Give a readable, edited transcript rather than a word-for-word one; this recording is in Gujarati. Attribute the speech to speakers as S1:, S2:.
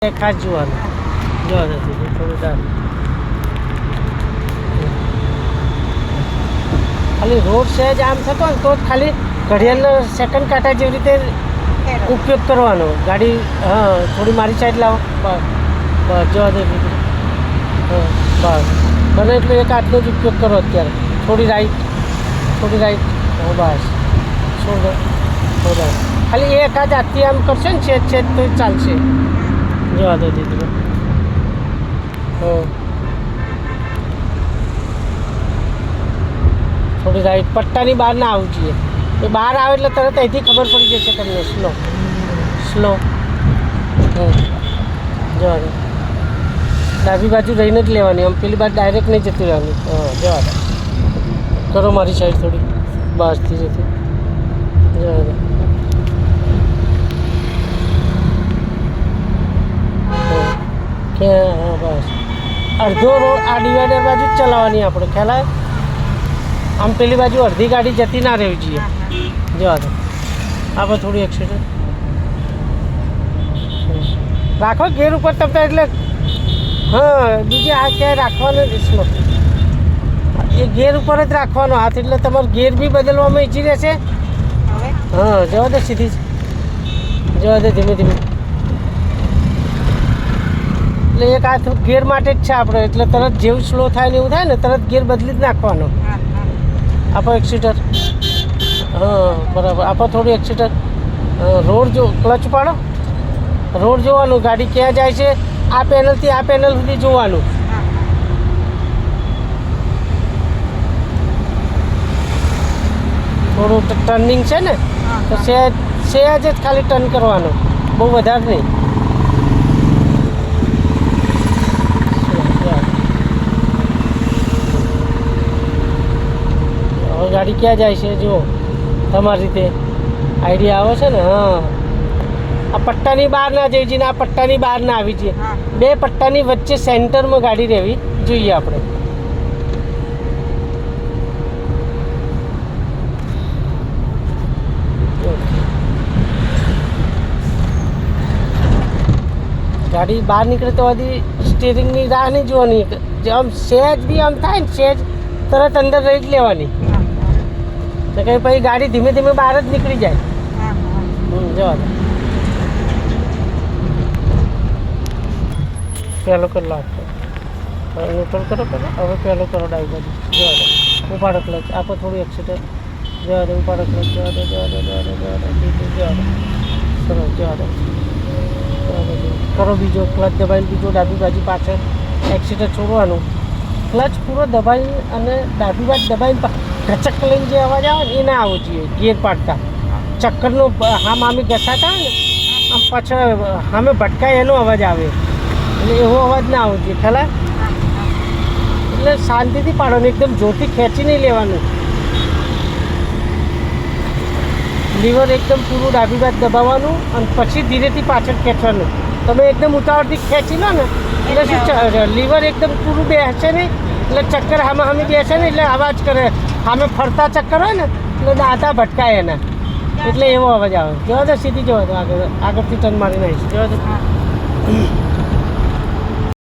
S1: ખાસ જોવાનું જો થોડું દાર ખાલી રોડ સહેજ આમ થતો ને તો ખાલી ઘડિયાળનો સેકન્ડ કાંટા જેવી રીતે ઉપયોગ કરવાનો ગાડી થોડી મારી સાઈડ લાવો બસ જવા દે હા બસ બને એટલું એક હાથનો જ ઉપયોગ કરો અત્યારે થોડી રાઈટ બસ છોડ દો થોડા ખાલી એક હાથ હાથથી આમ કરશે ને છેદ તો ચાલશે જવા દો દીદી થોડી રાઈટ પટ્ટાની બહાર ના આવવું જોઈએ એ બહાર આવે એટલે તરત અહીંથી ખબર પડી જશે તમને સ્લો જવા દો ડાબી બાજુ રહીને જ લેવાની આમ પેલી બાજુ ડાયરેક્ટ નહીં જતી રહેવાની જવા દો કરો મારી સાઈડ થોડી બસ ધીરેથી જવા દો હા બસ અડધો રોડ આ ડિવાઈડર બાજુ જ ચલાવવાની આપણે ખ્યાલ આવે આમ પેલી બાજુ અડધી ગાડી જતી ના રહેવી જોઈએ જવા દો આપણે થોડી એક્સિડન્ટ રાખો ગેર ઉપર તપતા એટલે બીજી આ ક્યાંય રાખવાનો જ સ્લો એ ગેર ઉપર જ રાખવાનો હાથ એટલે તમારો ગેર બી બદલવામાં ઈજી રહેશે જવા દે સીધી જવા દે ધીમે ધીમે એટલે એક હાથ ગેર માટે જ છે આપણે એટલે તરત જેવું સ્લો થાય ને એવું થાય ને તરત ગેર બદલી જ નાખવાનો આપો એક્સિટર બરાબર આપો થોડું એક્સિટર રોડ જો ક્લચ પાડો રોડ જોવાનું ગાડી ક્યાં જાય છે આ પેનલથી આ પેનલ સુધી જોવાનું થોડું ટર્નિંગ છે ને તો સહેજ જ ખાલી ટર્ન કરવાનું બહુ વધારે નહીં ગાડી ક્યાં જાય છે જુઓ તમારી રીતે આઈડિયા આવે છે ને આ પટ્ટાની બહાર ના જઈ જઈને આ પટ્ટાની બહાર ના આવી જઈએ બે પટ્ટાની વચ્ચે સેન્ટરમાં ગાડી રહેવી જોઈએ આપણે ગાડી બહાર નીકળે તો બધી સ્ટીરિંગની રાહ નહીં જોવાની આમ સહેજ બી આમ થાય ને સહેજ તરત અંદર રહી જ લેવાની તો કંઈ પછી ગાડી ધીમે ધીમે બહાર જ નીકળી જાય જવા દો પહેલો કરી લાગતો ન્યુટ્રલ કરો હવે પહેલો કરો ડાબી બાજુ જવા દો ઉપાડો ક્લચ આપો થોડું એક્સિટર જવા દો ઉપાડો ક્લચ જવા દો સરસ જવા દો કરો બીજો ક્લચ દબાઈને બીજો ડાબી બાજુ પાછળ એક્સિટર છોડવાનું ક્લચ પૂરો દબાઈ અને ડાબી બાજુ દબાઈને ગચક લઈને જે અવાજ આવે ને એ ના આવવો જોઈએ ગેર પાડતા ચક્કરનો હામ આમી ઘસાતા હોય ને આમ પાછળ સામે ભટકાય એનો અવાજ આવે એટલે એવો અવાજ ના આવવો જોઈએ ખ્યાલ એટલે શાંતિથી પાડવાનું એકદમ જોરથી ખેંચી નહીં લેવાનું લીવર એકદમ પૂરું ડાબી બાજુ દબાવવાનું અને પછી ધીરેથી પાછળ ખેંચવાનું તમે એકદમ ઉતાવળથી ખેંચી લો ને એટલે શું લીવર એકદમ પૂરું બેસે નહીં એટલે ચક્કર હામે બેસે ને એટલે અવાજ કરે સામે ફરતા ચક્કર હોય ને એટલે દાંતા ભટકાય એના એટલે એવો અવાજ આવે જવા દો સીધી જવા દો આગળથી ટર્ન મારીને આવીશ જવા દો